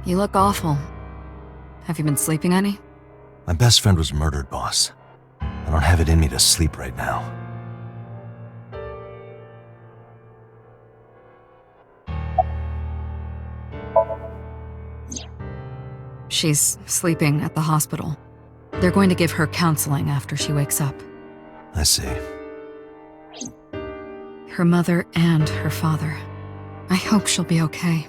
You look awful. Have you been sleeping any? My best friend was murdered, boss. I don't have it in me to sleep right now. She's sleeping at the hospital. They're going to give her counseling after she wakes up. I see. Her mother and her father. I hope she'll be okay.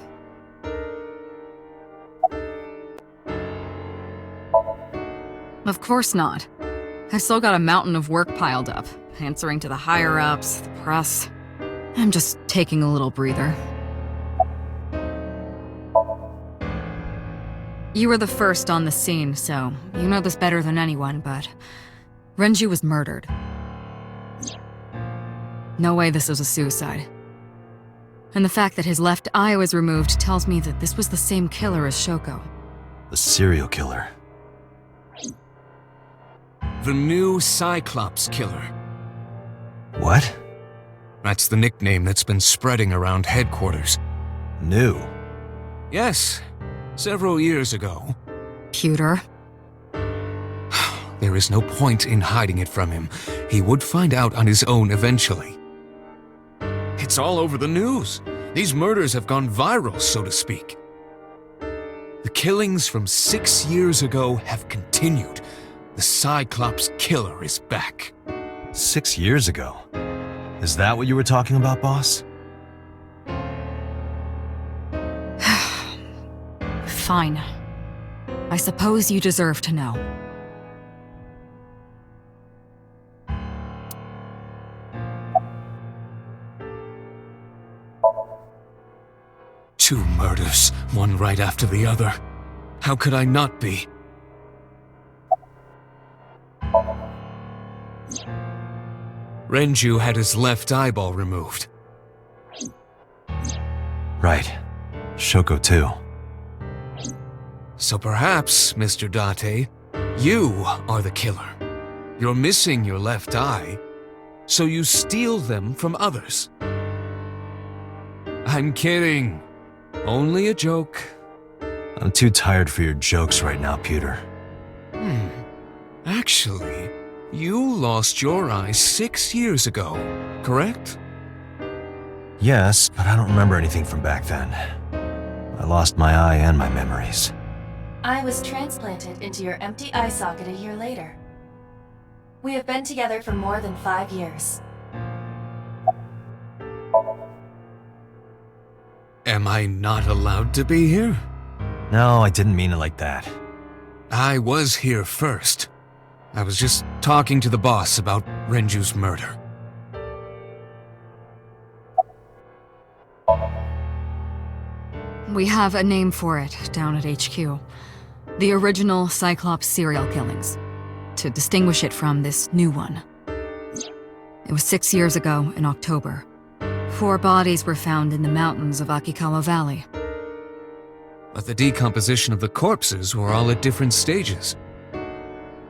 Of course not. I still got a mountain of work piled up, answering to the higher-ups, the press. I'm just taking a little breather. You were the first on the scene, so you know this better than anyone, but Renju was murdered. No way this was a suicide. And the fact that his left eye was removed tells me that this was the same killer as Shoko. The serial killer. The new Cyclops killer. What? That's the nickname that's been spreading around headquarters. New? Yes, several years ago. Pewter. There is no point in hiding it from him. He would find out on his own eventually. It's all over the news. These murders have gone viral, so to speak. The killings from 6 years ago have continued. The Cyclops killer is back. 6 years ago? Is that what you were talking about, boss? Fine. I suppose you deserve to know. Two murders, one right after the other. How could I not be? Renju had his left eyeball removed. Right. Shoko too. So perhaps, Mr. Date, you are the killer. You're missing your left eye, so you steal them from others. I'm kidding. Only a joke. I'm too tired for your jokes right now, Pewter. Actually, you lost your eye 6 years ago, correct? Yes, but I don't remember anything from back then. I lost my eye and my memories. I was transplanted into your empty eye socket a year later. We have been together for more than 5 years. Am I not allowed to be here? No, I didn't mean it like that. I was here first. I was just talking to the boss about Renju's murder. We have a name for it down at HQ. The original Cyclops serial killings. To distinguish it from this new one. It was 6 years ago in October. 4 bodies were found in the mountains of Akikawa Valley. But the decomposition of the corpses were all at different stages.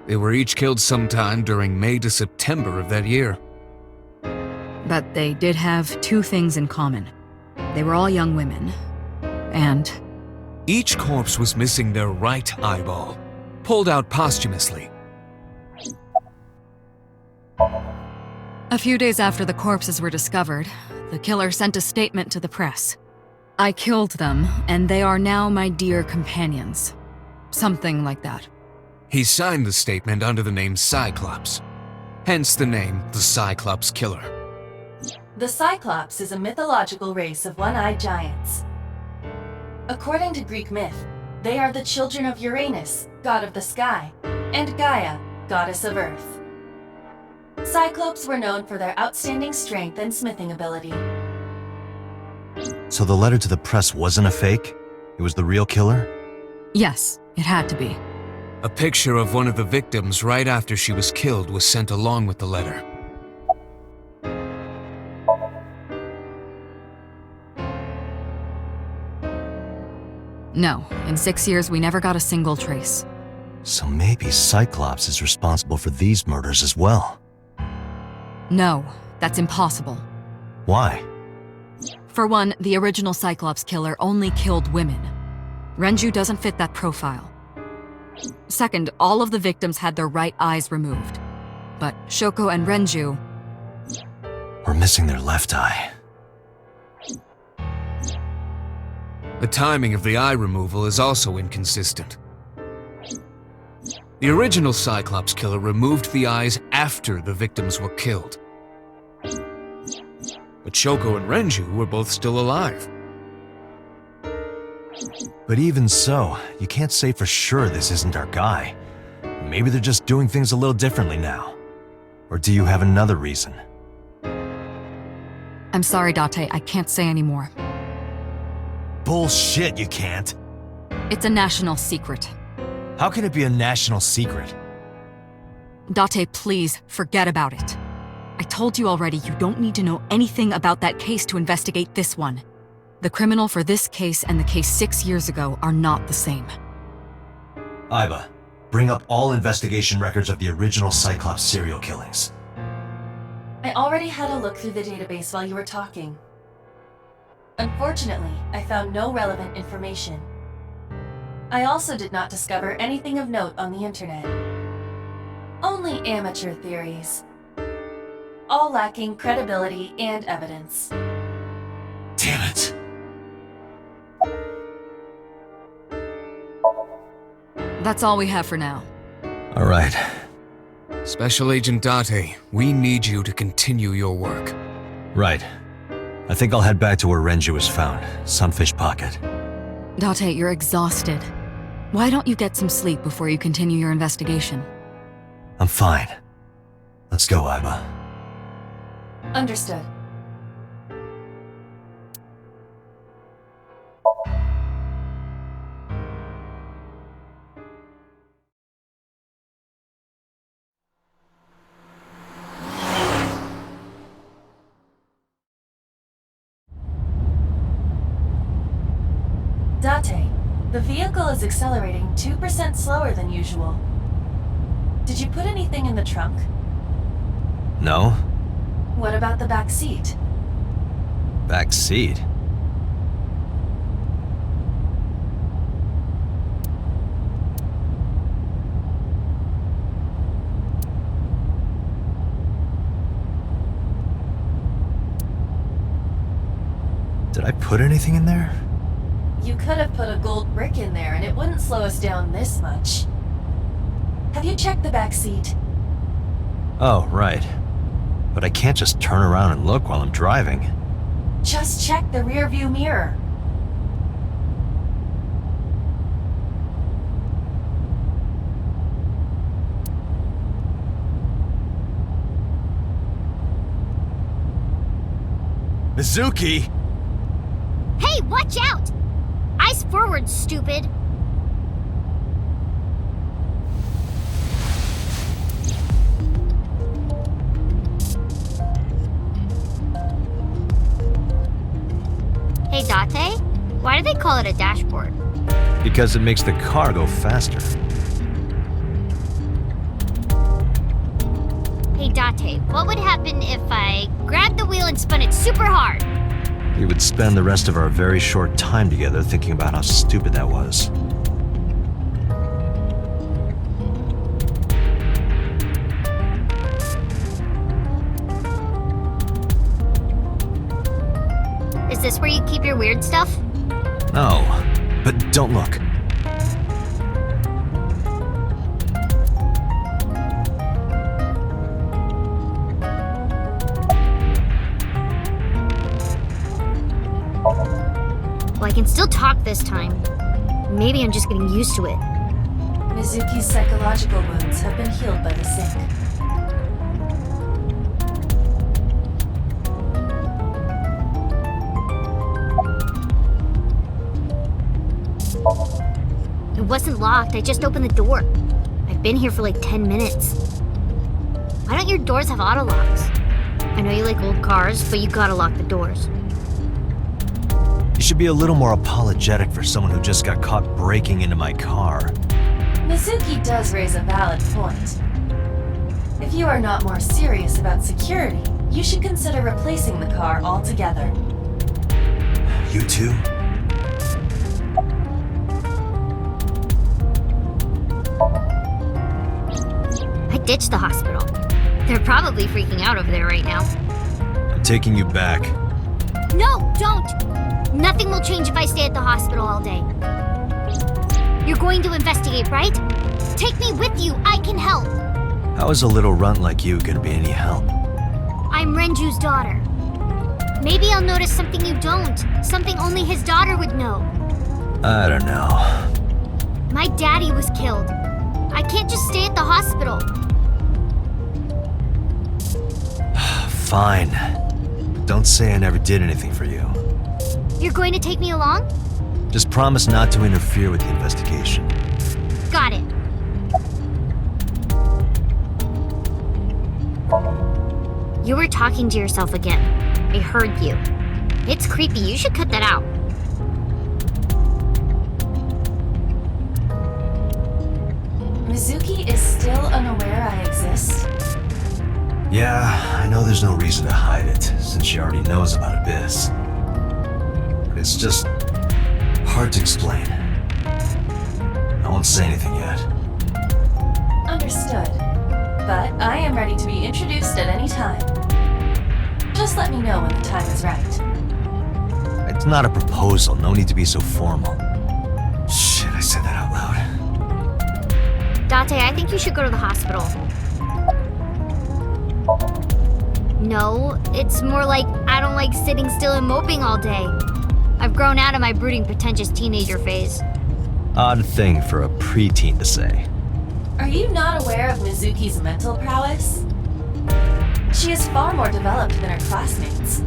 They were each killed sometime during May to September of that year. But they did have 2 things in common. They were all young women. And Each corpse was missing their right eyeball, pulled out posthumously. a few days after the corpses were discovered, the killer sent a statement to the press. I killed them, and they are now my dear companions. Something like that. He signed the statement under the name Cyclops, hence the name the Cyclops Killer. The Cyclops is a mythological race of one-eyed giants. According to Greek myth, they are the children of Uranus, god of the sky, and Gaia, goddess of earth. Cyclops were known for their outstanding strength and smithing ability. So the letter to the press wasn't a fake? It was the real killer? Yes, it had to be. A picture of one of the victims right after she was killed was sent along with the letter. No, in 6 years we never got a single trace. So maybe Cyclops is responsible for these murders as well. No, that's impossible. Why? For one, the original Cyclops killer only killed women. Renju doesn't fit that profile. Second, all of the victims had their right eyes removed. But Shoko and Renju, We're missing their left eye. The timing of the eye removal is also inconsistent. The original Cyclops killer removed the eyes after the victims were killed. But Shoko and Renju were both still alive. But even so, you can't say for sure this isn't our guy. Maybe they're just doing things a little differently now. Or do you have another reason? I'm sorry, Date, I can't say anymore. Bullshit, you can't. It's a national secret. How can it be a national secret? Date, please, forget about it. I told you already you don't need to know anything about that case to investigate this one. The criminal for this case and the case 6 years ago are not the same. Iba, bring up all investigation records of the original Cyclops serial killings. I already had a look through the database while you were talking. Unfortunately, I found no relevant information. I also did not discover anything of note on the internet. Only amateur theories. All lacking credibility and evidence. Damn it. That's all we have for now. All right. Special Agent Date, we need you to continue your work. Right. I think I'll head back to where Renju was found, Sunfish Pocket. Date, you're exhausted. Why don't you get some sleep before you continue your investigation? I'm fine. Let's go, Iba. Understood. Date, the vehicle is accelerating 2% slower than usual. Did you put anything in the trunk? No? What about the back seat? Back seat? Did I put anything in there? You could have put a gold brick in there and it wouldn't slow us down this much. Have you checked the back seat? Oh, right. But I can't just turn around and look while I'm driving. Just check the rear view mirror. Mizuki! Hey, watch out! Eyes forward, stupid! Hey, Date? Why do they call it a dashboard? Because it makes the car go faster. Hey, Date, what would happen if I grabbed the wheel and spun it super hard? We would spend the rest of our very short time together thinking about how stupid that was. Is this where you keep your weird stuff? No, but don't look. Well, I can still talk this time. Maybe I'm just getting used to it. Mizuki's psychological wounds have been healed by the sink. It wasn't locked, I just opened the door. I've been here for like 10 minutes. Why don't your doors have auto locks? I know you like old cars, but you gotta lock the doors. You should be a little more apologetic for someone who just got caught breaking into my car. Mizuki does raise a valid point. If you are not more serious about security, you should consider replacing the car altogether. You too? ditched the hospital. They're probably freaking out over there right now. I'm taking you back. No, don't! Nothing will change if I stay at the hospital all day. You're going to investigate, right? Take me with you, I can help! How is a little runt like you gonna be any help? I'm Renju's daughter. Maybe I'll notice something you don't. Something only his daughter would know. I don't know. My daddy was killed. I can't just stay at the hospital. Fine. But don't say I never did anything for you. You're going to take me along? Just promise not to interfere with the investigation. Got it. You were talking to yourself again. I heard you. It's creepy. You should cut that out. Mizuki is still unaware I exist. Yeah, I know there's no reason to hide it, since she already knows about Abyss. But it's just hard to explain. I won't say anything yet. Understood. But I am ready to be introduced at any time. Just let me know when the time is right. It's not a proposal, no need to be so formal. Shit, I said that out loud. Date, I think you should go to the hospital. No, it's more like I don't like sitting still and moping all day. I've grown out of my brooding, pretentious teenager phase. Odd thing for a preteen to say. Are you not aware of Mizuki's mental prowess? She is far more developed than her classmates.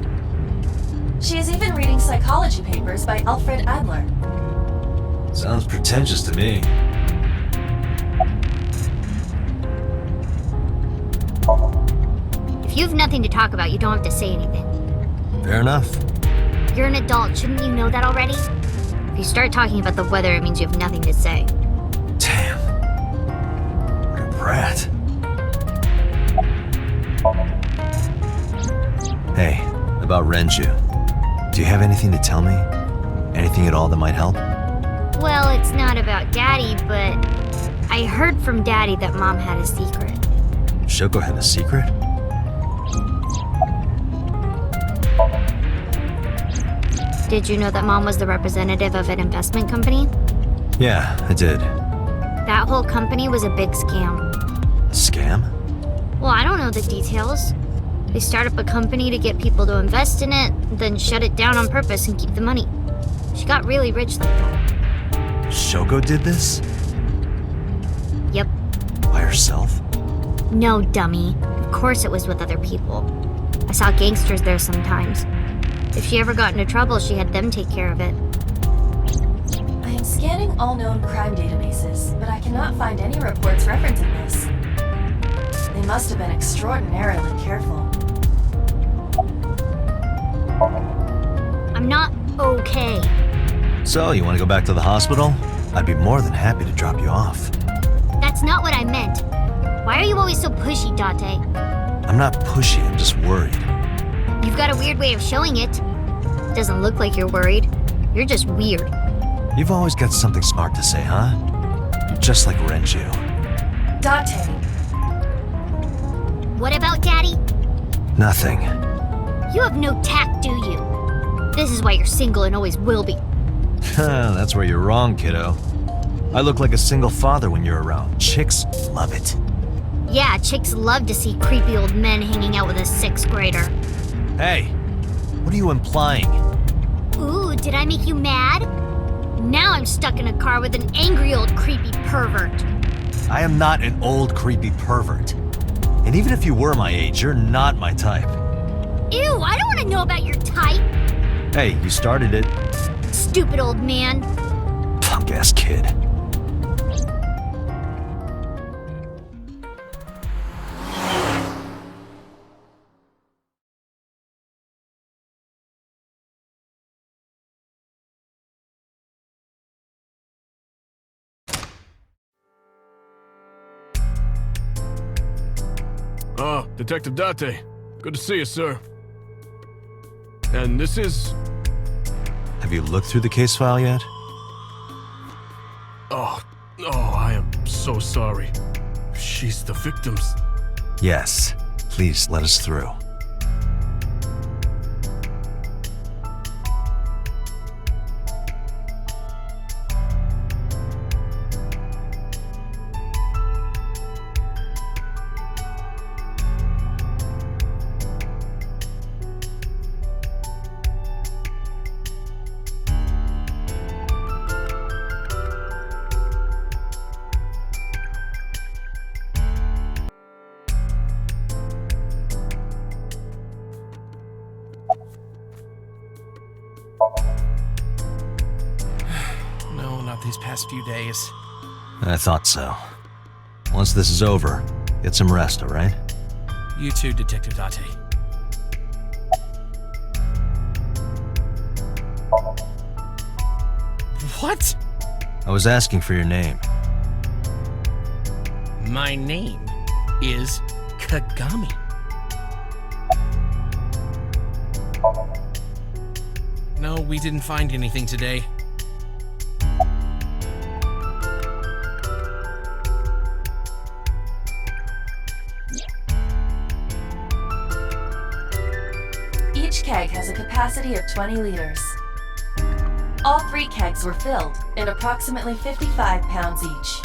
She is even reading psychology papers by Alfred Adler. Sounds pretentious to me. If you have nothing to talk about, you don't have to say anything. Fair enough. You're an adult, shouldn't you know that already? If you start talking about the weather, it means you have nothing to say. Damn. What a brat. Hey, about Renju. Do you have anything to tell me? Anything at all that might help? Well, it's not about Daddy, but I heard from Daddy that Mom had a secret. Shoko had a secret? Did you know that Mom was the representative of an investment company? Yeah, I did. That whole company was a big scam. A scam? Well, I don't know the details. They start up a company to get people to invest in it, then shut it down on purpose and keep the money. She got really rich like that. Shoko did this? Yep. By herself? No, dummy. Of course it was with other people. I saw gangsters there sometimes. If she ever got into trouble, she had them take care of it. I am scanning all known crime databases, but I cannot find any reports referencing this. They must have been extraordinarily careful. I'm not okay. So, you want to go back to the hospital? I'd be more than happy to drop you off. That's not what I meant. Why are you always so pushy, Date? I'm not pushy, I'm just worried. You've got a weird way of showing it. Doesn't look like you're worried. You're just weird. You've always got something smart to say, huh? You're just like Renju. Date, What about Daddy? Nothing. You have no tact, do you? This is why you're single and always will be. That's where you're wrong, kiddo. I look like a single father when you're around. Chicks love it. Yeah, chicks love to see creepy old men hanging out with a 6th grader. Hey, what are you implying? Ooh, did I make you mad? Now I'm stuck in a car with an angry old creepy pervert. I am not an old, creepy pervert. And even if you were my age, you're not my type. Ew, I don't want to know about your type. Hey, you started it. Stupid old man. Punk-ass kid. Ah, Detective Date. Good to see you, sir. And this is... Have you looked through the case file yet? Oh, I am so sorry. She she's the victim's... Yes. Please let us through. No, not these past few days. I thought so. Once this is over, get some rest, all right? You too, Detective Date. What? I was asking for your name. My name is Kagami. No, we didn't find anything today. Each keg has a capacity of 20 liters. All 3 kegs were filled, and approximately 55 pounds each.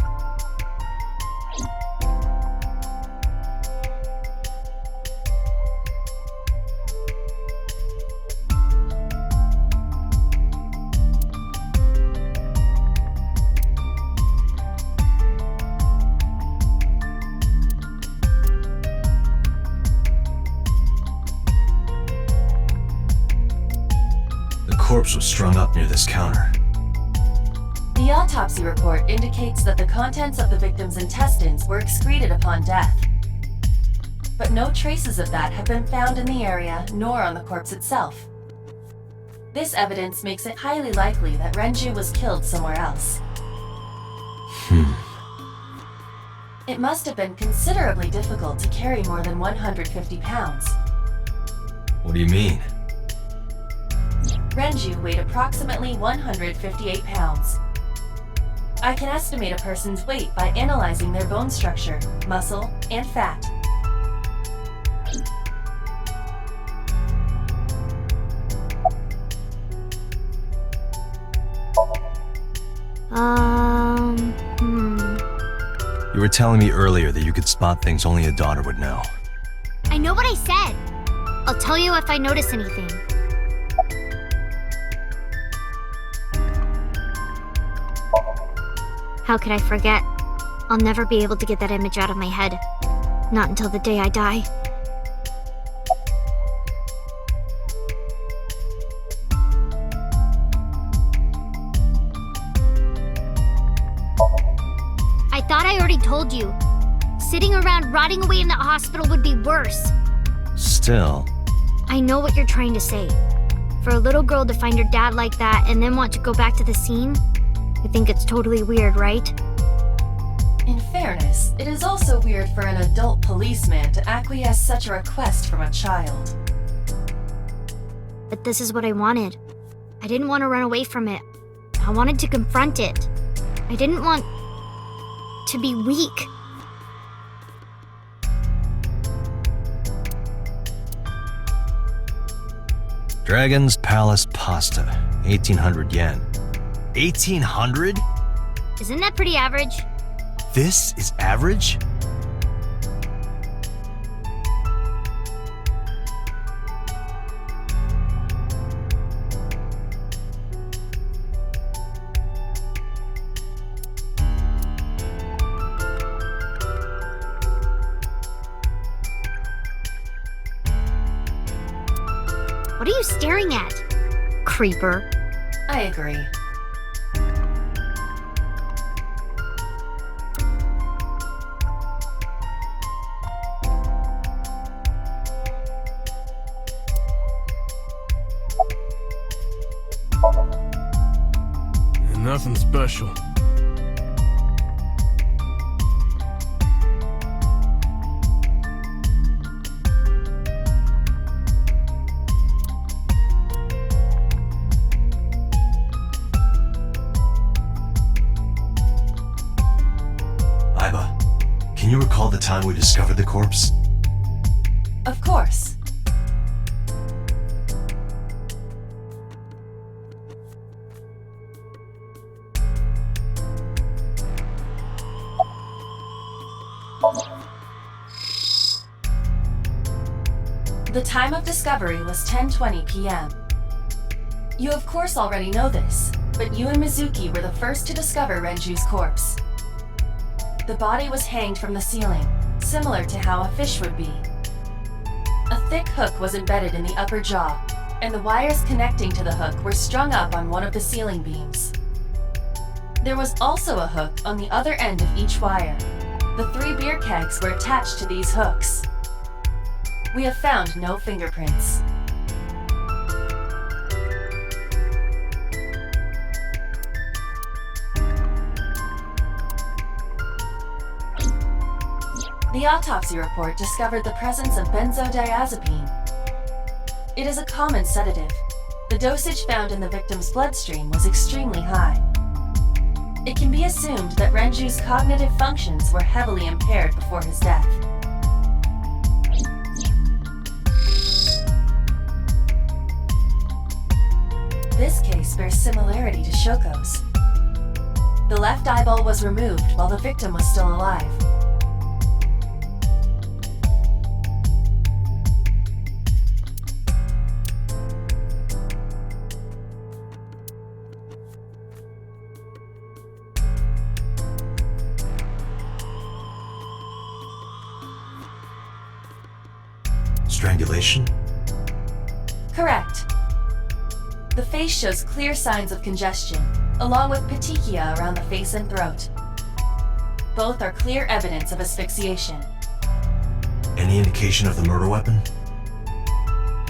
The corpse was strung up near this counter. The autopsy report indicates that the contents of the victim's intestines were excreted upon death. But no traces of that have been found in the area nor on the corpse itself. This evidence makes it highly likely that Renju was killed somewhere else. It must have been considerably difficult to carry more than 150 pounds. What do you mean? Renju weighed approximately 158 pounds. I can estimate a person's weight by analyzing their bone structure, muscle, and fat. You were telling me earlier that you could spot things only a daughter would know. I know what I said. I'll tell you if I notice anything. How could I forget? I'll never be able to get that image out of my head. Not until the day I die. I thought I already told you. Sitting around rotting away in that hospital would be worse. Still, I know what you're trying to say. For a little girl to find her dad like that and then want to go back to the scene, I think it's totally weird, right? In fairness, it is also weird for an adult policeman to acquiesce such a request from a child. But this is what I wanted. I didn't want to run away from it. I wanted to confront it. I didn't want to be weak. Dragon's Palace pasta, 1,800 yen. 1,800? Isn't that pretty average? This is average? What are you staring at? Creeper. I agree. Nothing special. Can you recall recall the time we discovered the corpse? Of course. The time of discovery was 10:20 p.m. You of course already know this, but you and Mizuki were the first to discover Renju's corpse. The body was hanged from the ceiling, similar to how a fish would be. A thick hook was embedded in the upper jaw, and the wires connecting to the hook were strung up on one of the ceiling beams. There was also a hook on the other end of each wire. The 3 beer kegs were attached to these hooks. We have found no fingerprints. The autopsy report discovered the presence of benzodiazepine. It is a common sedative. The dosage found in the victim's bloodstream was extremely high. It can be assumed that Renju's cognitive functions were heavily impaired before his death. This case bears similarity to Shoko's. The left eyeball was removed while the victim was still alive. Strangulation? Correct. The face shows clear signs of congestion, along with petechia around the face and throat. Both are clear evidence of asphyxiation. Any indication of the murder weapon?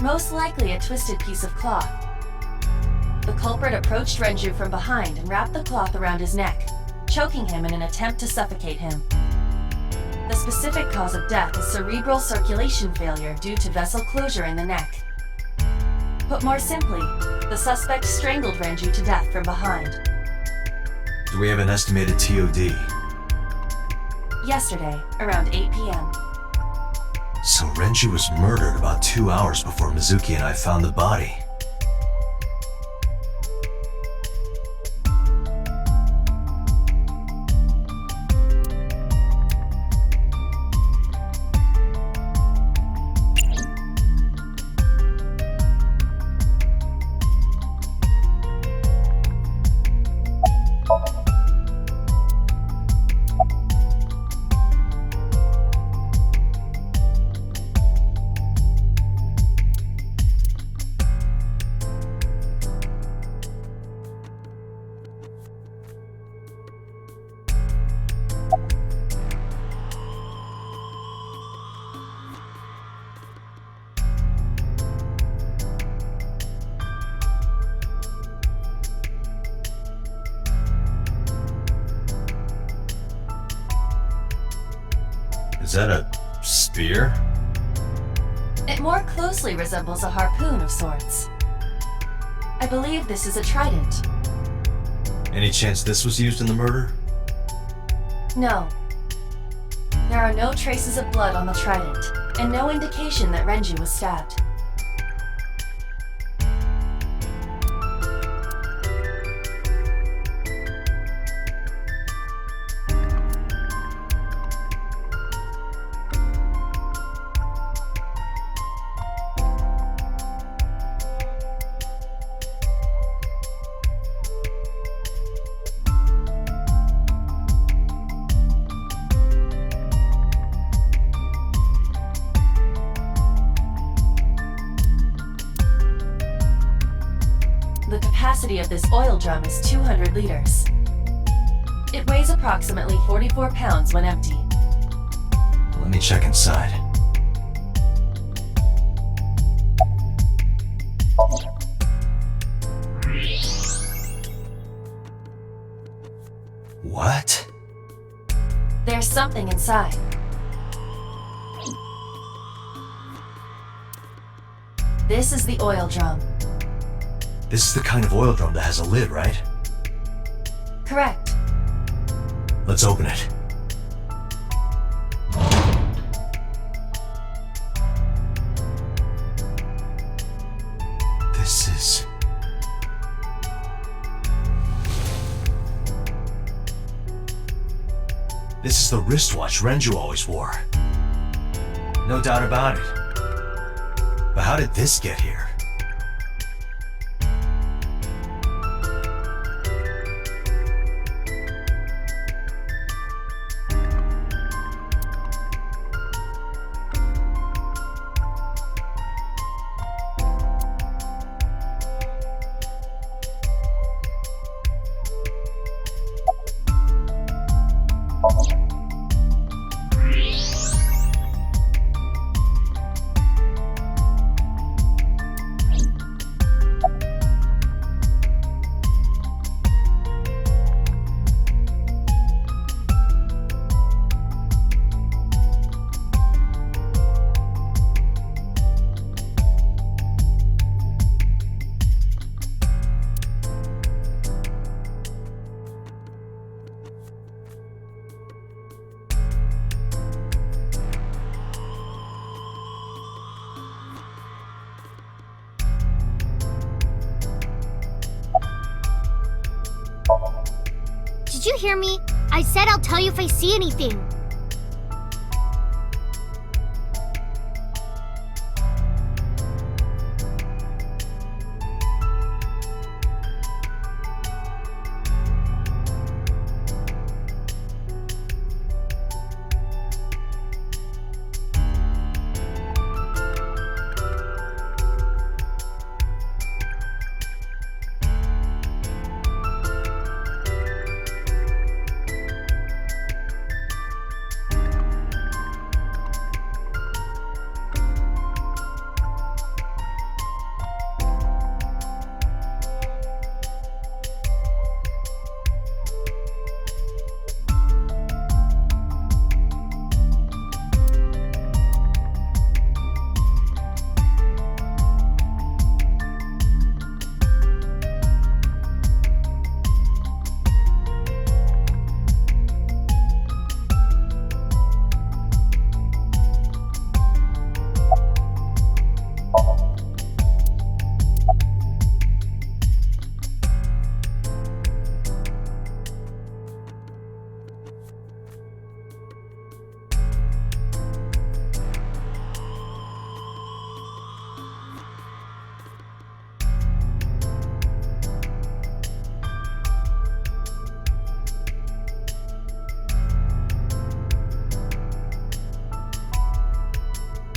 Most likely a twisted piece of cloth. The culprit approached Renju from behind and wrapped the cloth around his neck, choking him in an attempt to suffocate him. The specific cause of death is cerebral circulation failure due to vessel closure in the neck. Put more simply, the suspect strangled Renju to death from behind. Do we have an estimated TOD? Yesterday, around 8 p.m. So Renju was murdered about 2 hours before Mizuki and I found the body. Is that a spear? It more closely resembles a harpoon of sorts. I believe this is a trident. Any chance this was used in the murder? No. There are no traces of blood on the trident, and no indication that Renju was stabbed. The capacity of this oil drum is 200 liters. It weighs approximately 44 pounds when empty. Let me check inside. What? There's something inside. This is the oil drum. This is the kind of oil drum that has a lid, right? Correct. Let's open it. This is the wristwatch Renju always wore. No doubt about it. But how did this get here? Did you hear me? I said I'll tell you if I see anything.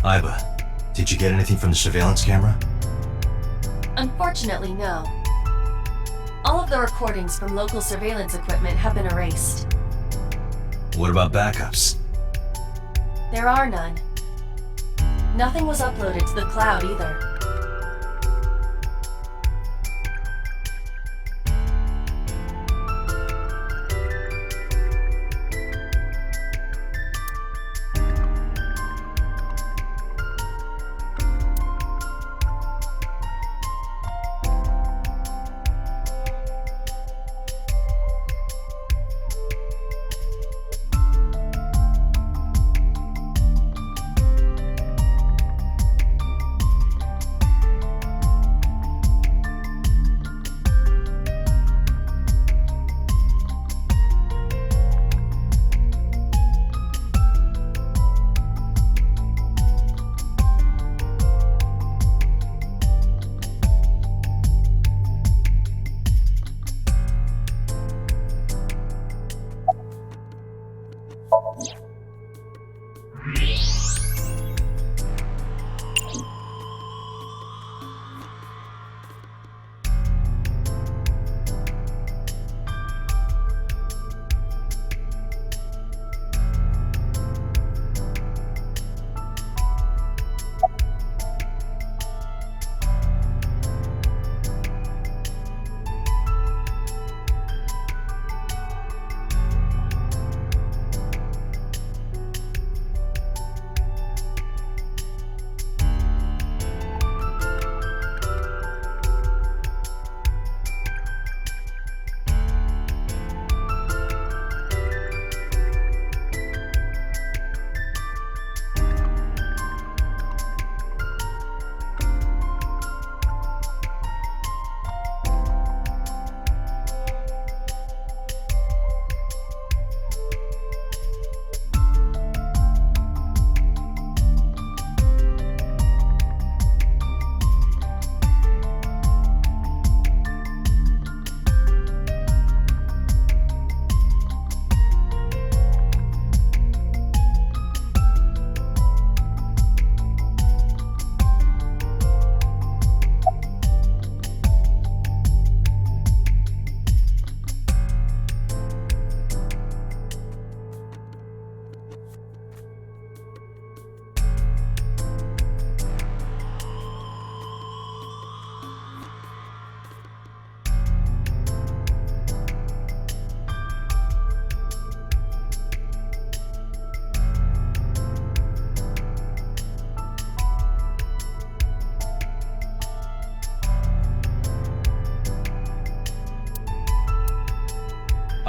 Iba, did you get anything from the surveillance camera? Unfortunately, no. All of the recordings from local surveillance equipment have been erased. What about backups? There are none. Nothing was uploaded to the cloud either.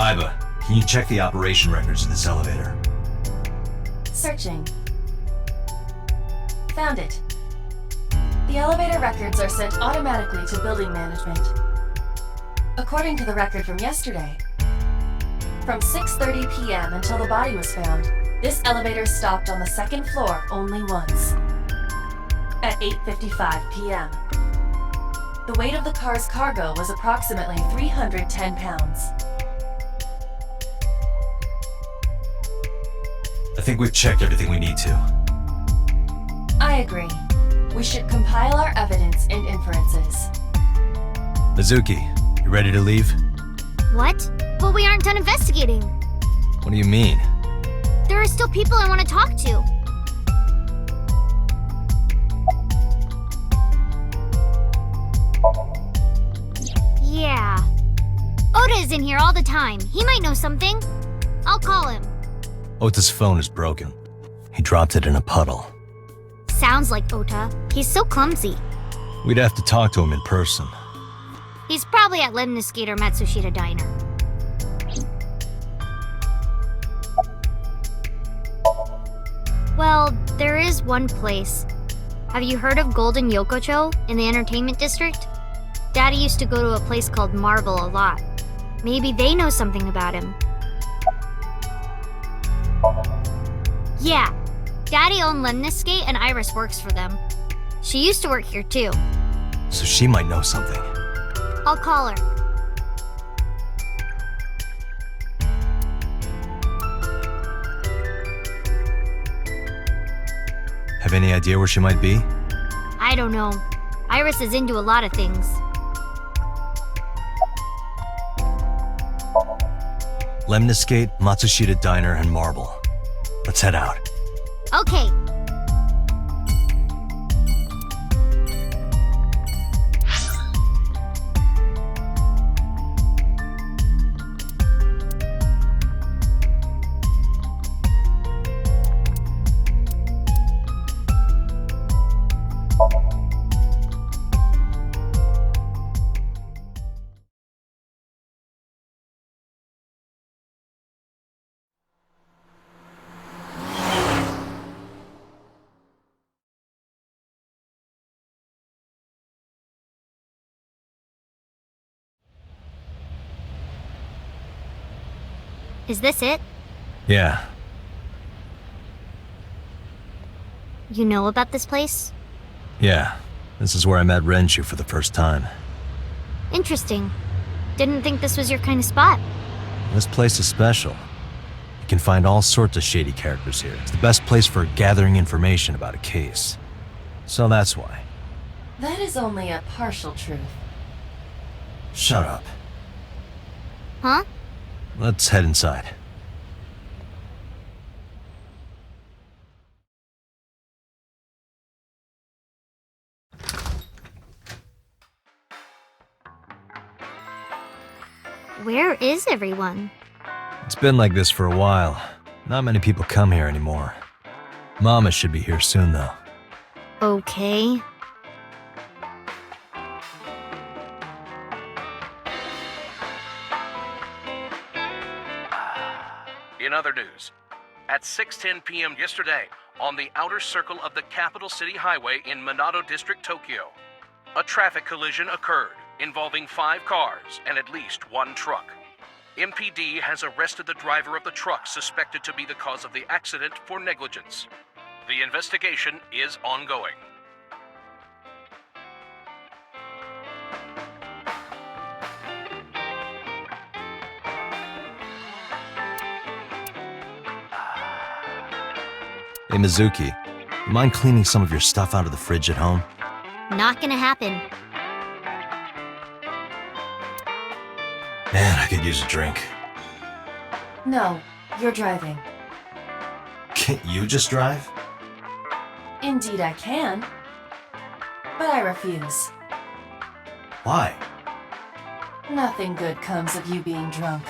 Iva, can you check the operation records of this elevator? Searching. Found it. The elevator records are sent automatically to building management. According to the record from yesterday, from 6:30 p.m. until the body was found, this elevator stopped on the second floor only once. At 8:55 p.m. The weight of the car's cargo was approximately 310 pounds. I think we've checked everything we need to. I agree. We should compile our evidence and inferences. Mizuki, you ready to leave? What? But we aren't done investigating. What do you mean? There are still people I want to talk to. Yeah. Oda is in here all the time. He might know something. I'll call him. Ota's phone is broken. He dropped it in a puddle. Sounds like Ota. He's so clumsy. We'd have to talk to him in person. He's probably at Lemniscate or Matsushita Diner. Well, there is one place. Have you heard of Golden Yokocho in the entertainment district? Daddy used to go to a place called Marvel a lot. Maybe they know something about him. Yeah, Daddy owned Lemniscate and Iris works for them. She used to work here too. So she might know something. I'll call her. Have any idea where she might be? I don't know. Iris is into a lot of things. Lemniscate, Matsushita Diner, and Marble. Let's head out. Okay. Is this it? Yeah. You know about this place? Yeah. This is where I met Renshu for the first time. Interesting. Didn't think this was your kind of spot. This place is special. You can find all sorts of shady characters here. It's the best place for gathering information about a case. So that's why. That is only a partial truth. Shut up. Huh? Let's head inside. Where is everyone? It's been like this for a while. Not many people come here anymore. Mama should be here soon, though. Okay. In other news, at 6:10 p.m. yesterday, on the outer circle of the Capital City Highway in Minato District, Tokyo, a traffic collision occurred involving 5 cars and at least 1 truck. MPD has arrested the driver of the truck suspected to be the cause of the accident for negligence. The investigation is ongoing. Hey, Mizuki, you mind cleaning some of your stuff out of the fridge at home? Not gonna happen. Man, I could use a drink. No, you're driving. Can't you just drive? Indeed I can. But I refuse. Why? Nothing good comes of you being drunk.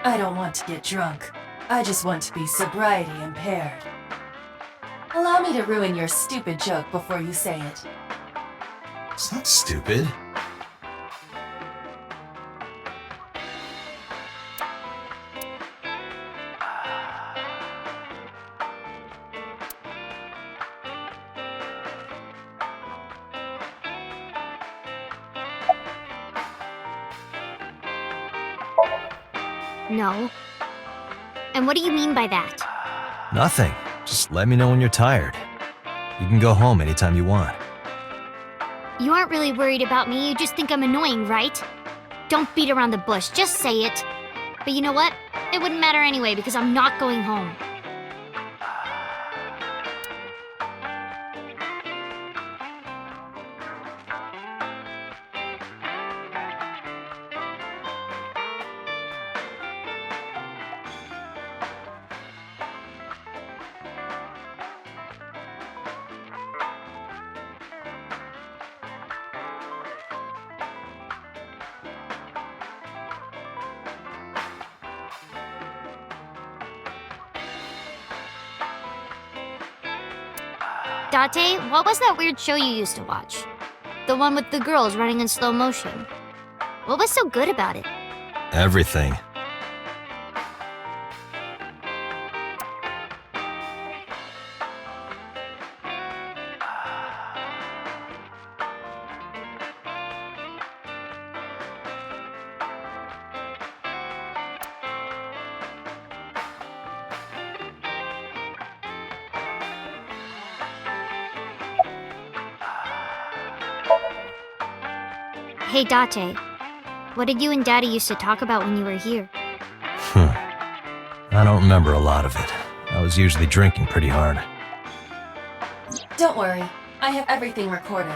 I don't want to get drunk. I just want to be sobriety impaired. Allow me to ruin your stupid joke before you say it. It's not stupid. No. And what do you mean by that? Nothing. Just let me know when you're tired. You can go home anytime you want. You aren't really worried about me, you just think I'm annoying, right? Don't beat around the bush, just say it. But you know what? It wouldn't matter anyway because I'm not going home. Date, what was that weird show you used to watch? The one with the girls running in slow motion. What was so good about it? Everything. Hey, Date. What did you and Daddy used to talk about when you were here? I don't remember a lot of it. I was usually drinking pretty hard. Don't worry, I have everything recorded.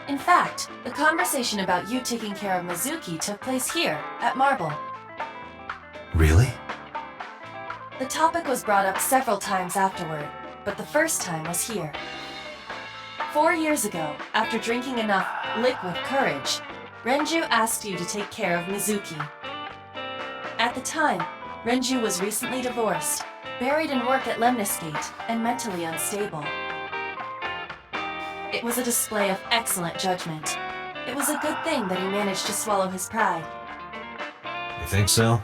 In fact, the conversation about you taking care of Mizuki took place here, at Marble. Really? The topic was brought up several times afterward, but the first time was here. 4 years ago, after drinking enough liquid courage, Renju asked you to take care of Mizuki. At the time, Renju was recently divorced, buried in work at Lemniscate, and mentally unstable. It was a display of excellent judgment. It was a good thing that he managed to swallow his pride. You think so?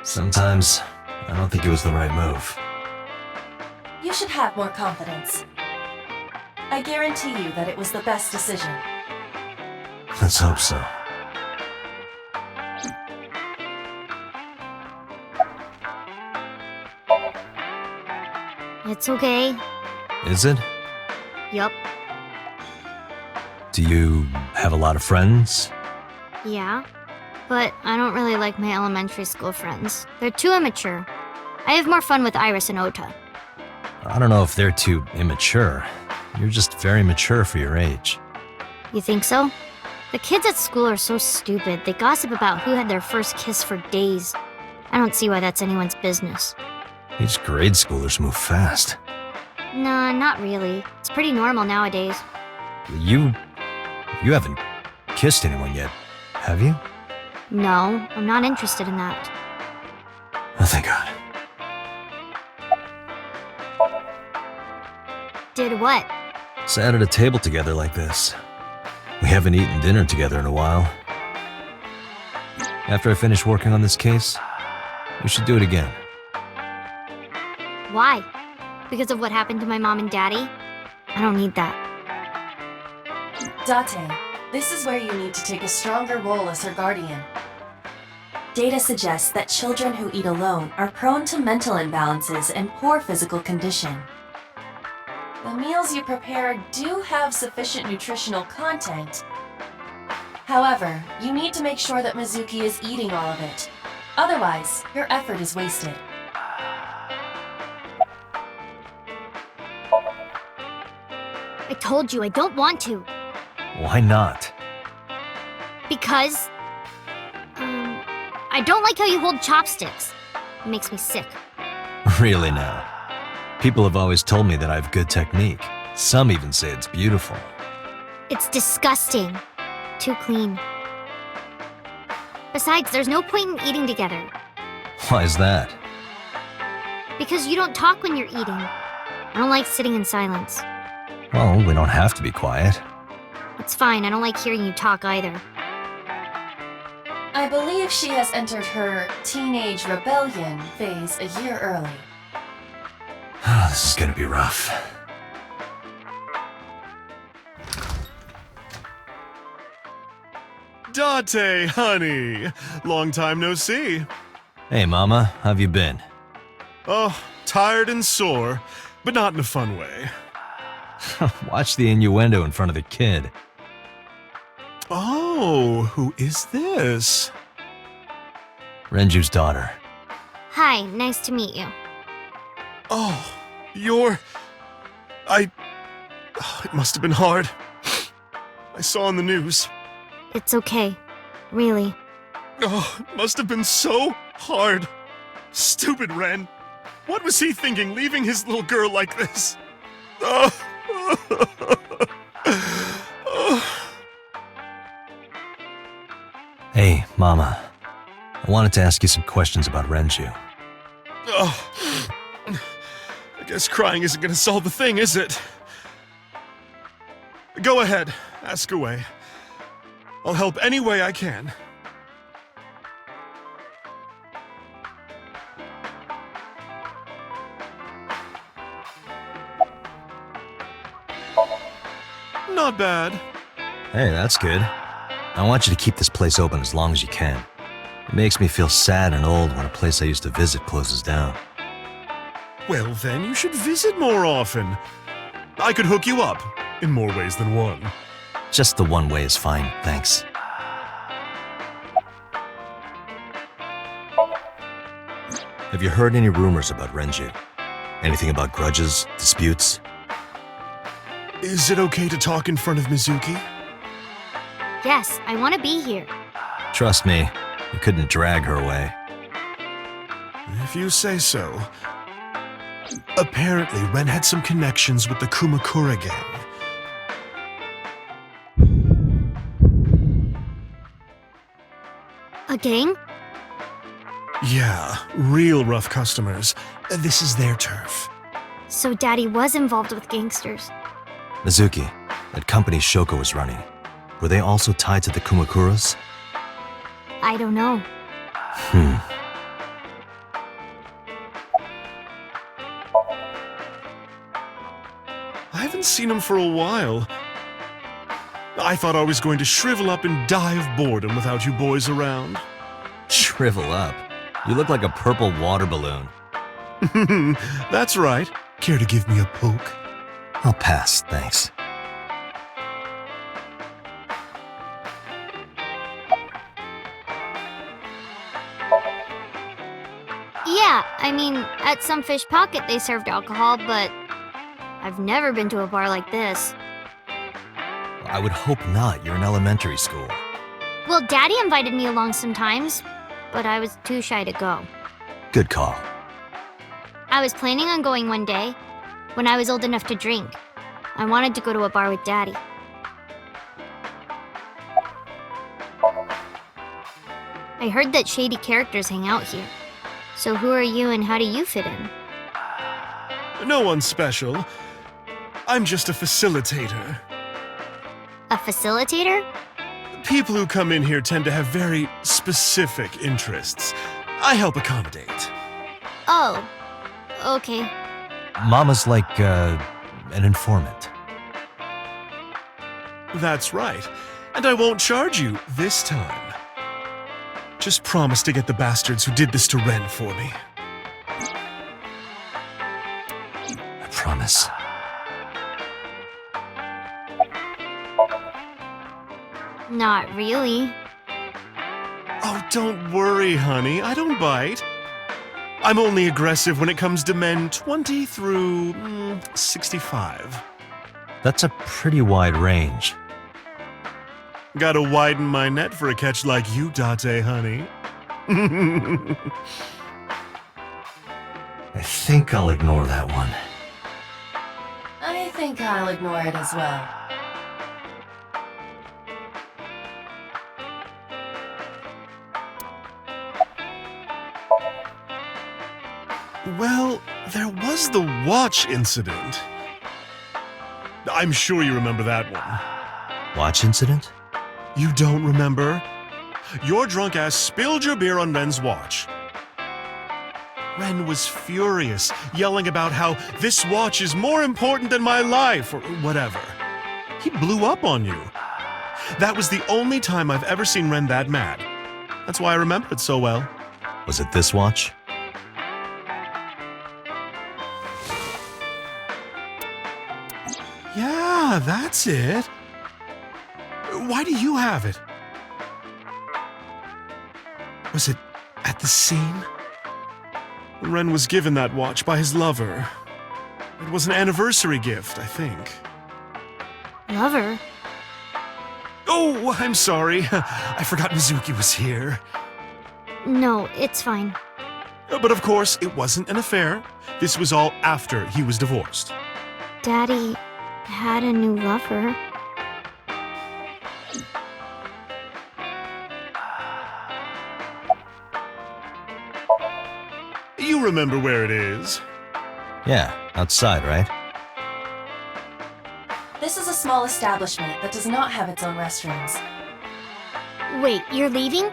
Sometimes, I don't think it was the right move. You should have more confidence. I guarantee you that it was the best decision. Let's hope so. It's okay. Is it? Yup. Do you have a lot of friends? Yeah. But I don't really like my elementary school friends. They're too immature. I have more fun with Iris and Ota. I don't know if they're too immature. You're just very mature for your age. You think so? The kids at school are so stupid. They gossip about who had their first kiss for days. I don't see why that's anyone's business. These grade schoolers move fast. Nah, not really. It's pretty normal nowadays. You haven't kissed anyone yet, have you? No, I'm not interested in that. Oh, thank God. Did what? Sat at a table together like this. We haven't eaten dinner together in a while. After I finish working on this case, we should do it again. Why? Because of what happened to my mom and daddy? I don't need that. Date, this is where you need to take a stronger role as her guardian. Data suggests that children who eat alone are prone to mental imbalances and poor physical condition. The meals you prepare do have sufficient nutritional content. However, you need to make sure that Mizuki is eating all of it. Otherwise, your effort is wasted. I told you I don't want to. Why not? Because... I don't like how you hold chopsticks. It makes me sick. Really now? People have always told me that I have good technique. Some even say it's beautiful. It's disgusting. Too clean. Besides, there's no point in eating together. Why is that? Because you don't talk when you're eating. I don't like sitting in silence. Well, we don't have to be quiet. It's fine, I don't like hearing you talk either. I believe she has entered her teenage rebellion phase a year early. This is gonna be rough. Date, honey. Long time no see. Hey, Mama, how have you been? Oh, tired and sore, but not in a fun way. Watch the innuendo in front of the kid. Oh, who is this? Renju's daughter. Hi, nice to meet you. Oh, you're... It must have been hard. I saw on the news. It's okay. Really. Oh, it must have been so hard. Stupid Ren. What was he thinking, leaving his little girl like this? Oh. Hey, Mama. I wanted to ask you some questions about Renju. Oh. I guess crying isn't gonna solve the thing, is it? Go ahead, ask away. I'll help any way I can. Not bad. Hey, that's good. I want you to keep this place open as long as you can. It makes me feel sad and old when a place I used to visit closes down. Well, then you should visit more often. I could hook you up, in more ways than one. Just the one way is fine, thanks. Have you heard any rumors about Renju? Anything about grudges, disputes? Is it okay to talk in front of Mizuki? Yes, I want to be here. Trust me, you couldn't drag her away. If you say so. Apparently, Ren had some connections with the Kumakura gang. A gang? Yeah, real rough customers. This is their turf. So Daddy was involved with gangsters. Mizuki, that company Shoko was running, were they also tied to the Kumakuras? I don't know. I haven't seen him for a while. I thought I was going to shrivel up and die of boredom without you boys around. Shrivel up. You look like a purple water balloon. That's right. Care to give me a poke? I'll pass, thanks. Yeah, I mean, at some fish pocket they served alcohol, but I've never been to a bar like this. I would hope not. You're in elementary school. Well, Daddy invited me along sometimes, but I was too shy to go. Good call. I was planning on going one day, when I was old enough to drink. I wanted to go to a bar with Daddy. I heard that shady characters hang out here. So who are you and how do you fit in? No one special. I'm just a facilitator. A facilitator? People who come in here tend to have very specific interests. I help accommodate. Oh, okay. Mama's like, an informant. That's right. And I won't charge you this time. Just promise to get the bastards who did this to Ren for me. I promise. Not really. Oh, don't worry, honey. I don't bite. I'm only aggressive when it comes to men 20 through 65. That's a pretty wide range. Gotta widen my net for a catch like you, Date, honey. I think I'll ignore that one. I think I'll ignore it as well. There was the watch incident. I'm sure you remember that one. Watch incident? You don't remember? Your drunk ass spilled your beer on Ren's watch. Ren was furious, yelling about how this watch is more important than my life, or whatever. He blew up on you. That was the only time I've ever seen Ren that mad. That's why I remember it so well. Was it this watch? Yeah, that's it. Why do you have it? Was it at the scene? Ren was given that watch by his lover. It was an anniversary gift, I think. Lover? Oh, I'm sorry. I forgot Mizuki was here. No, it's fine. But of course, it wasn't an affair. This was all after he was divorced. Daddy had a new lover. You remember where it is? Yeah, outside, right? This is a small establishment that does not have its own restrooms. Wait, you're leaving?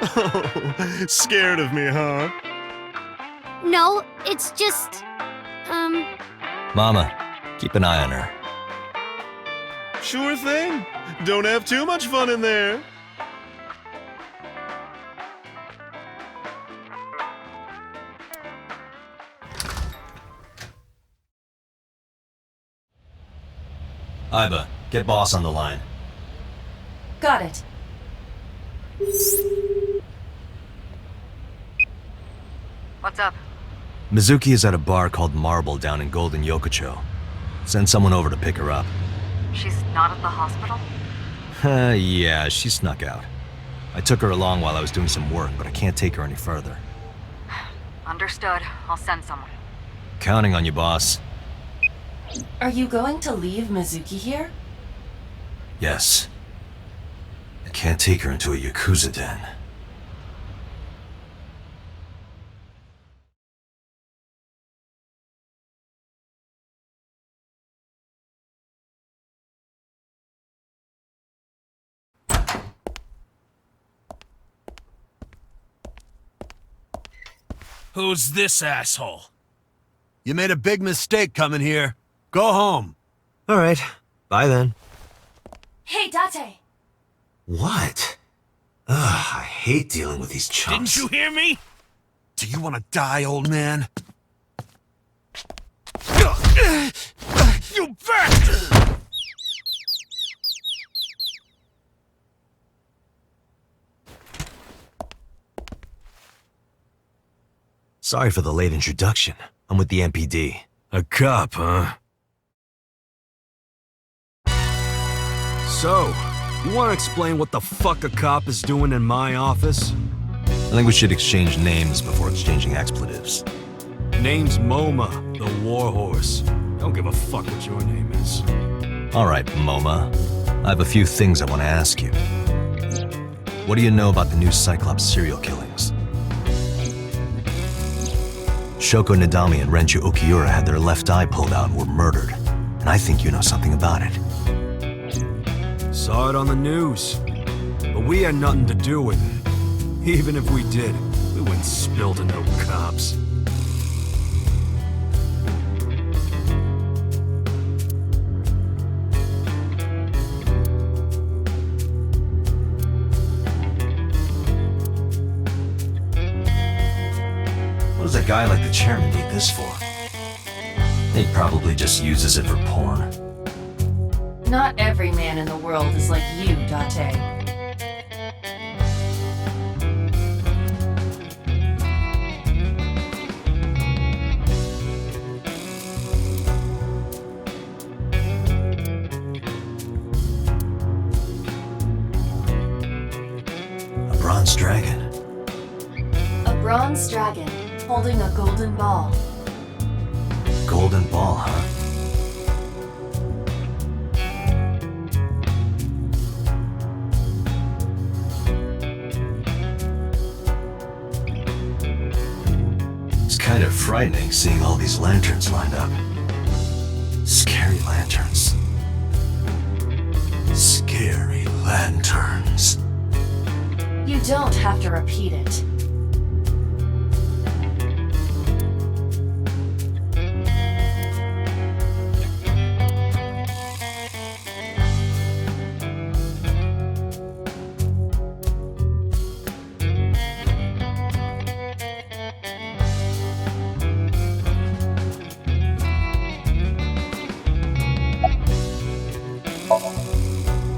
Oh, scared of me, huh? No, it's just... Mama, keep an eye on her. Sure thing. Don't have too much fun in there. Iba, get boss on the line. Got it. What's up? Mizuki is at a bar called Marble down in Golden Yokocho. Send someone over to pick her up. She's not at the hospital? Yeah, she snuck out. I took her along while I was doing some work, but I can't take her any further. Understood. I'll send someone. Counting on you, boss. Are you going to leave Mizuki here? Yes. I can't take her into a Yakuza den. Who's this asshole? You made a big mistake coming here. Go home. All right. Bye then. Hey, Date! What? Ugh, I hate dealing with these chumps. Didn't you hear me? Do you want to die, old man? You bastard! Sorry for the late introduction. I'm with the MPD. A cop, huh? So, you want to explain what the fuck a cop is doing in my office? I think we should exchange names before exchanging expletives. Name's MoMA, the warhorse. Don't give a fuck what your name is. All right, MoMA. I have a few things I want to ask you. What do you know about the new Cyclops serial killings? Shoko Nadami and Renju Okiura had their left eye pulled out and were murdered. And I think you know something about it. Saw it on the news. But we had nothing to do with it. Even if we did, we wouldn't spill to no cops. What does a guy like the chairman need this for? He probably just uses it for porn. Not every man in the world is like you, Date. A bronze dragon. A bronze dragon holding a golden ball. Golden ball, huh? It's kind of frightening seeing all these lanterns lined up. Scary lanterns. Scary lanterns. You don't have to repeat it.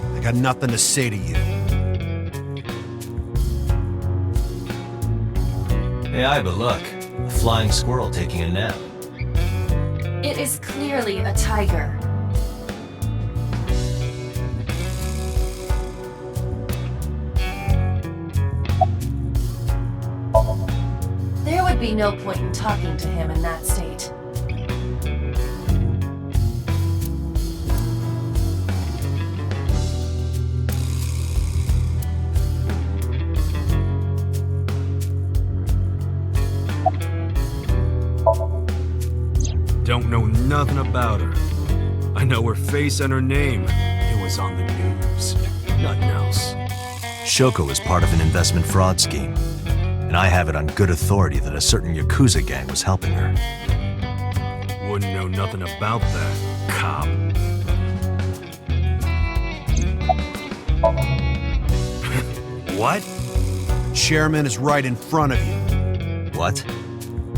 I got nothing to say to you. Hey, but look. A flying squirrel taking a nap. It is clearly a tiger. There would be no point in talking to him in that state. Don't know nothing about her. I know her face and her name. It was on the news. Nothing else. Shoko is part of an investment fraud scheme, and I have it on good authority that a certain Yakuza gang was helping her. Wouldn't know nothing about that, cop. What? Chairman is right in front of you. What?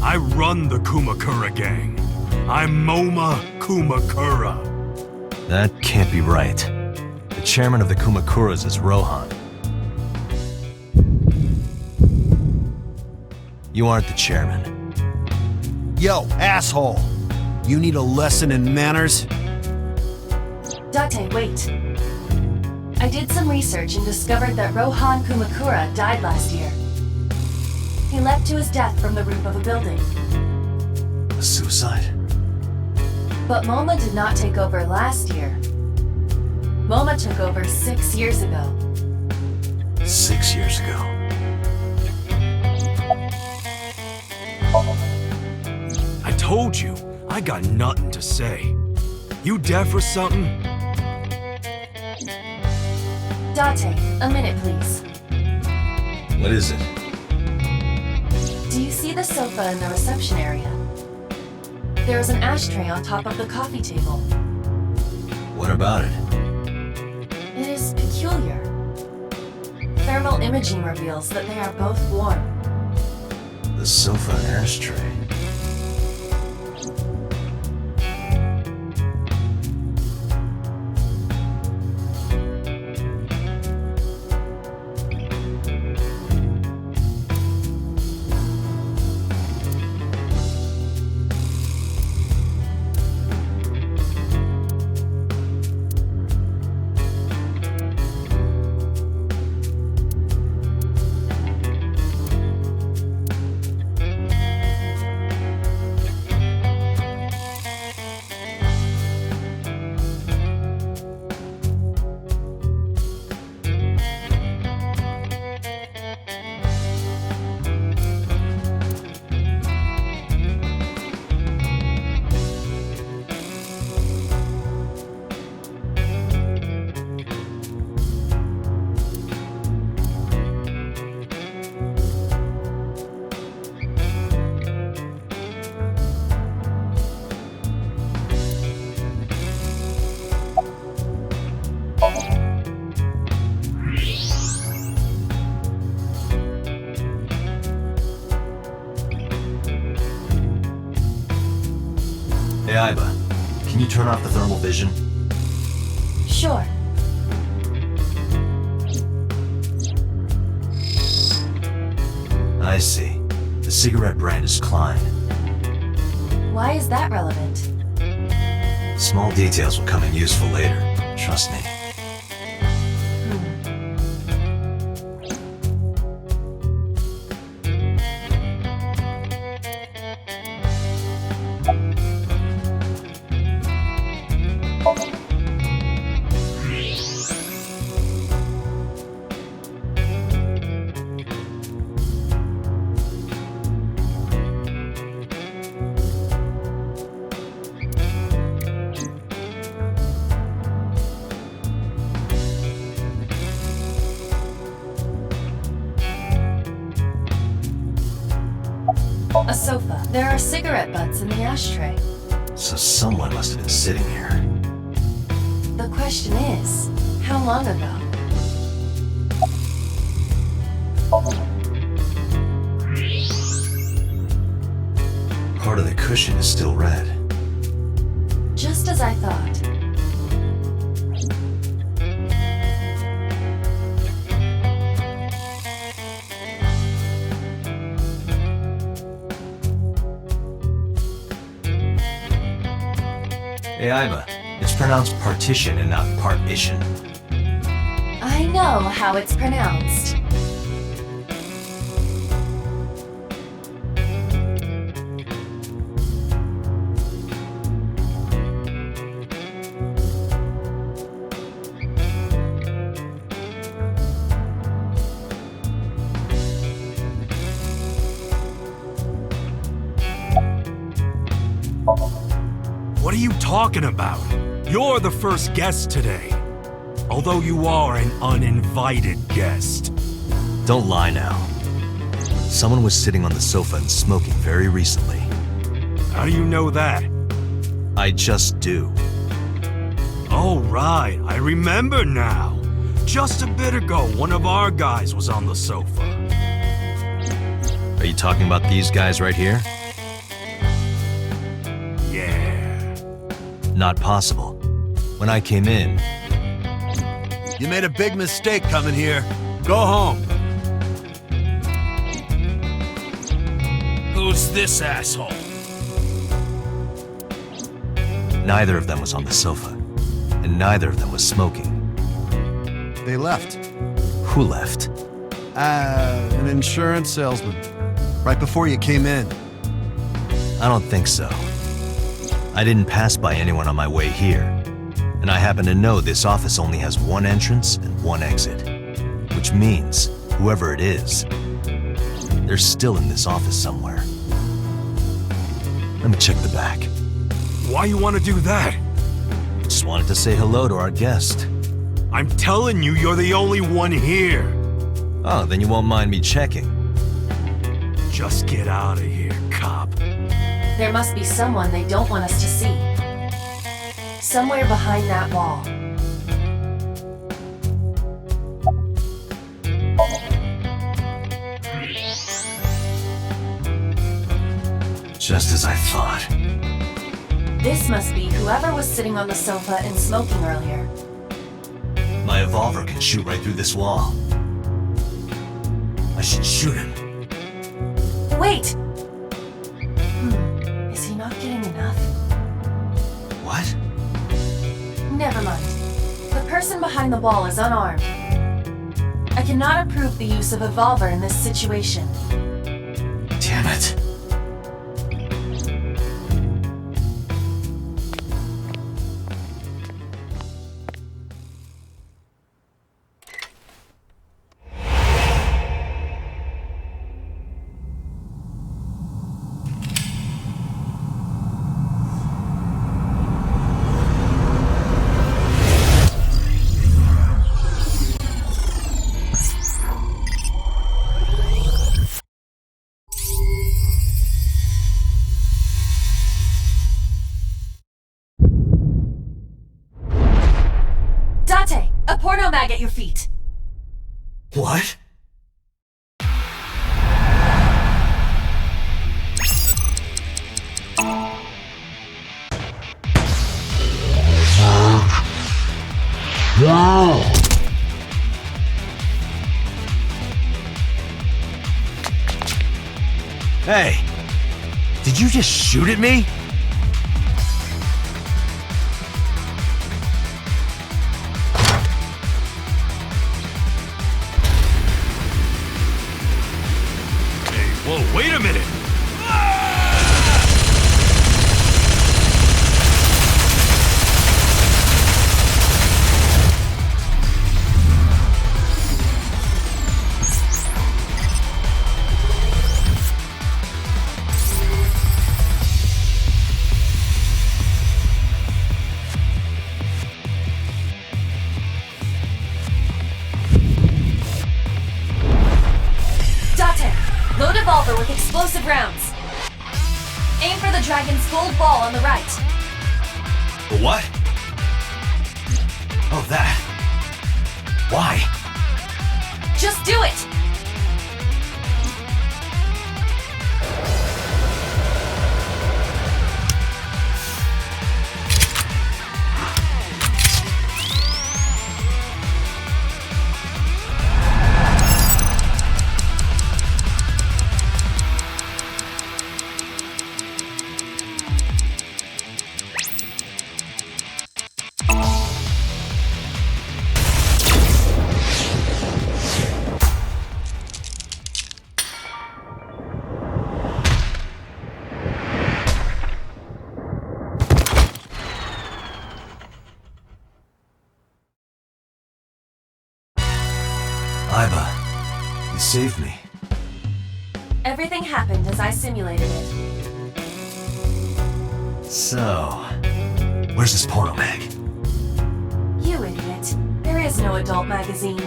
I run the Kumakura gang. I'm Moma Kumakura. That can't be right. The chairman of the Kumakuras is Rohan. You aren't the chairman. Yo, asshole! You need a lesson in manners? Date, wait. I did some research and discovered that Rohan Kumakura died last year. He leapt to his death from the roof of a building. A suicide? But MoMA did not take over last year. MoMA took over 6 years ago. 6 years ago. I told you, I got nothing to say. You deaf or something? Date, a minute please. What is it? Do you see the sofa in the reception area? There is an ashtray on top of the coffee table. What about it? It is peculiar. Thermal imaging reveals that they are both warm. The sofa and ashtray. Hey, Aiba, can you turn off the thermal vision? Sure. I see. The cigarette brand is Klein. Why is that relevant? Small details will come in useful later. Trust me. There are cigarette butts in the ashtray. So someone must have been sitting here. The question is, how long ago? Part of the cushion is still red. Just as I thought. Hey, Iva. It's pronounced partition and not partition. I know how it's pronounced. What are you talking about? You're the first guest today. Although you are an uninvited guest. Don't lie now. Someone was sitting on the sofa and smoking very recently. How do you know that? I just do. Oh, right. I remember now. Just a bit ago, one of our guys was on the sofa. Are you talking about these guys right here? Yeah. Not possible. When I came in, You made a big mistake coming here. Go home. Who's this asshole? neither of them was on the sofa, and neither of them was smoking. They left. Who left? An insurance salesman. Right before you came in. I don't think so. I didn't pass by anyone on my way here, and I happen to know this office only has one entrance and one exit, which means whoever it is, they're still in this office somewhere. Let me check the back. Why you want to do that? Just wanted to say hello to our guest. I'm telling you, you're the only one here. Oh, then you won't mind me checking. Just get out of here, cop. There must be someone they don't want us to see. Somewhere behind that wall. Just as I thought. This must be whoever was sitting on the sofa and smoking earlier. My revolver can shoot right through this wall. I should shoot him. Wait! Is he not getting enough? What? Never mind. The person behind the wall is unarmed. I cannot approve the use of a revolver in this situation. Damn it. A porno mag at your feet! What? Hey! Did you just shoot at me? Whoa, wait a minute! Load revolver with explosive rounds. dragon's gold ball on the right. The what? Oh, that. Why? Just do it! Iba, you saved me. Everything happened as I simulated it. So, where's this porno mag? You idiot. There is no adult magazine.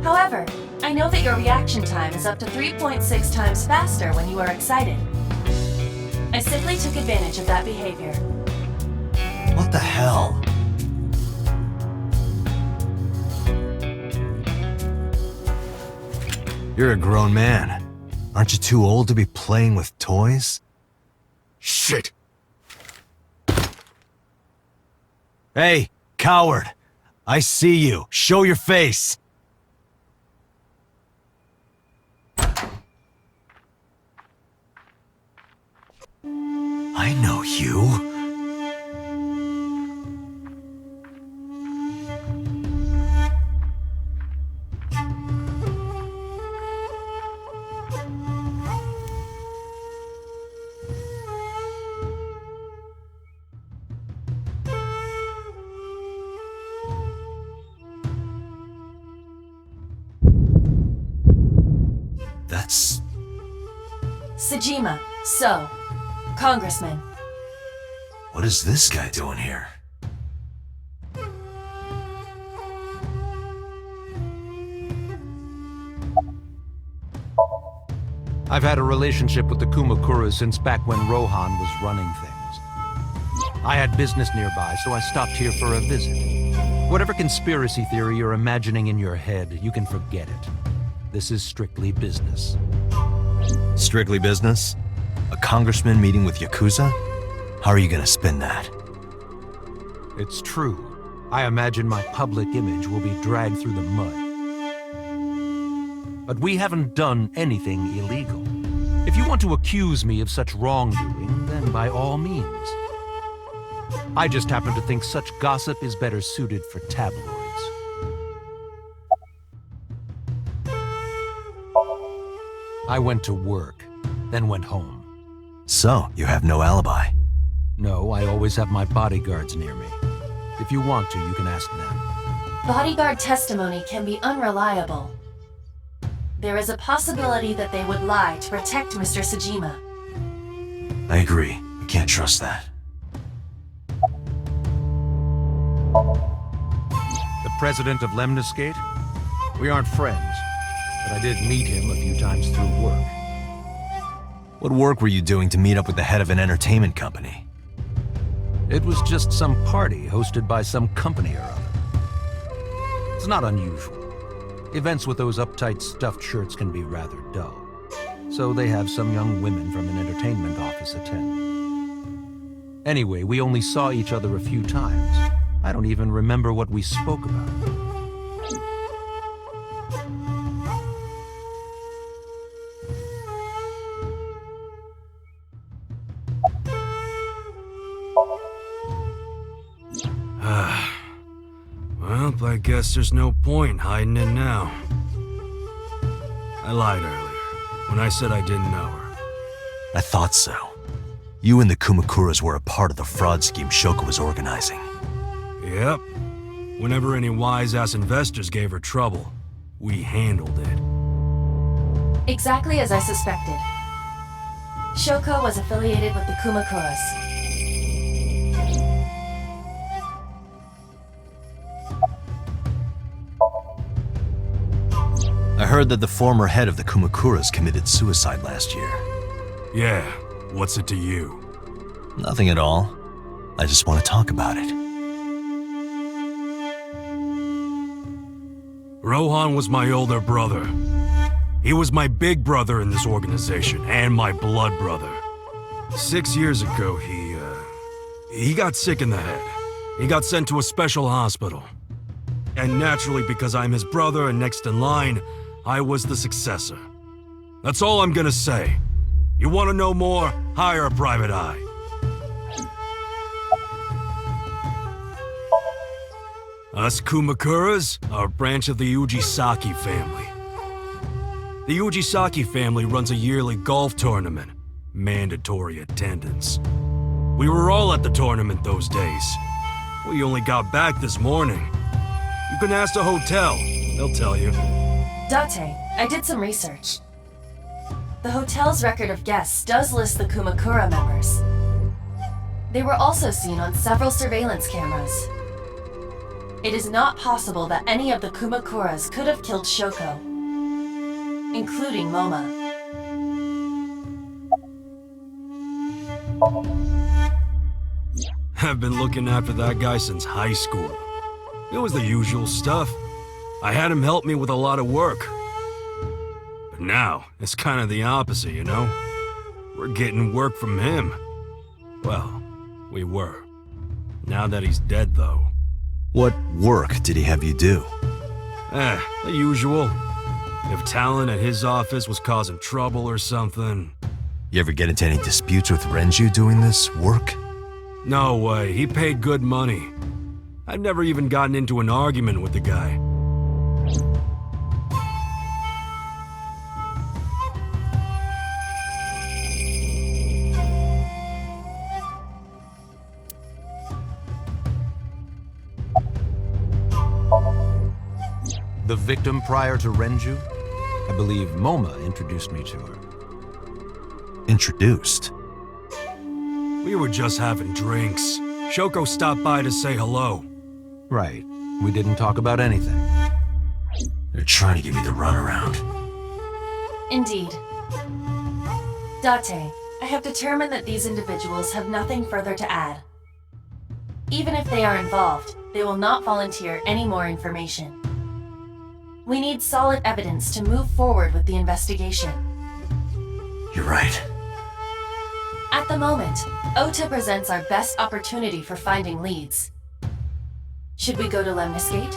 However, I know that your reaction time is up to 3.6 times faster when you are excited. I simply took advantage of that behavior. What the hell? You're a grown man. Aren't you too old to be playing with toys? Shit! Hey, coward! I see you. Show your face! I know you. That's... Sejima, so, Congressman. What is this guy doing here? I've had a relationship with the Kumakuras since back when Rohan was running things. I had business nearby, so I stopped here for a visit. Whatever conspiracy theory you're imagining in your head, you can forget it. This is strictly business. Strictly business? A congressman meeting with Yakuza? How are you gonna spin that? It's true. I imagine my public image will be dragged through the mud. But we haven't done anything illegal. If you want to accuse me of such wrongdoing, then by all means. I just happen to think such gossip is better suited for tabloids. I went to work, then went home. So, you have no alibi? No, I always have my bodyguards near me. If you want to, you can ask them. Bodyguard testimony can be unreliable. There is a possibility that they would lie to protect Mr. Sejima. I agree. We can't trust that. The president of Lemniscate? We aren't friends, but I did meet him a few times through work. What work were you doing to meet up with the head of an entertainment company? It was just some party hosted by some company or other. It's not unusual. Events with those uptight stuffed shirts can be rather dull. So they have some young women from an entertainment office attend. Anyway, we only saw each other a few times. I don't even remember what we spoke about. Well, I guess there's no point hiding it now. I lied earlier, when I said I didn't know her. I thought so. You and the Kumakuras were a part of the fraud scheme Shoko was organizing. Yep. Whenever any wise-ass investors gave her trouble, we handled it. Exactly as I suspected. Shoko was affiliated with the Kumakuras. I heard that the former head of the Kumakuras committed suicide last year. Yeah, What's it to you? Nothing at all. I just want to talk about it. Rohan was my older brother. He was my big brother in this organization, and my blood brother. 6 years ago, he got sick in the head. He got sent to a special hospital. And naturally, because I'm his brother and next in line, I was the successor. That's all I'm gonna say. You wanna know more? Hire a private eye. Us Kumakuras are a branch of the Ujisaki family. The Ujisaki family runs a yearly golf tournament. Mandatory attendance. We were all at the tournament those days. We only got back this morning. You can ask the hotel. They'll tell you. Date, I did some research. The hotel's record of guests does list the Kumakura members. They were also seen on several surveillance cameras. It is not possible that any of the Kumakuras could have killed Shoko, including Moma. I've been looking after that guy since high school. It was the usual stuff. I had him help me with a lot of work. But now, it's kind of the opposite, you know? We're getting work from him. Well, we were. Now that he's dead, though. What work did he have you do? The usual. If talent at his office was causing trouble or something. You ever get into any disputes with Renju doing this work? No way, he paid good money. I've never even gotten into an argument with the guy. The victim prior to Renju? I believe Moma introduced me to her. Introduced? We were just having drinks. Shoko stopped by to say hello. Right. We didn't talk about anything. They're trying to give me the runaround. Indeed. Date, I have determined that these individuals have nothing further to add. Even if they are involved, they will not volunteer any more information. We need solid evidence to move forward with the investigation. You're right. At the moment, Ota presents our best opportunity for finding leads. Should we go to Lemnis Gate?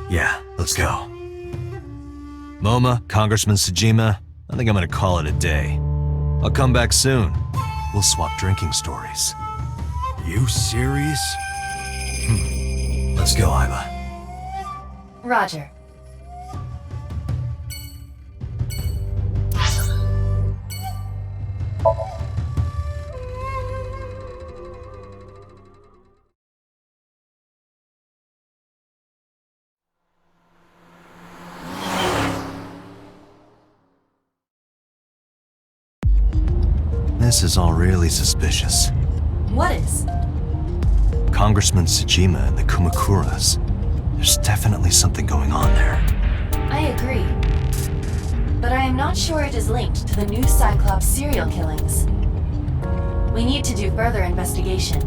Yeah, let's go. Moma, Congressman Tsujima, I think I'm gonna call it a day. I'll come back soon. We'll swap drinking stories. You serious? Let's go, Aiba. Roger. This is all really suspicious. What is? Congressman Tsujima and the Kumakuras. There's definitely something going on there. I agree. But I am not sure it is linked to the new Cyclops serial killings. We need to do further investigation.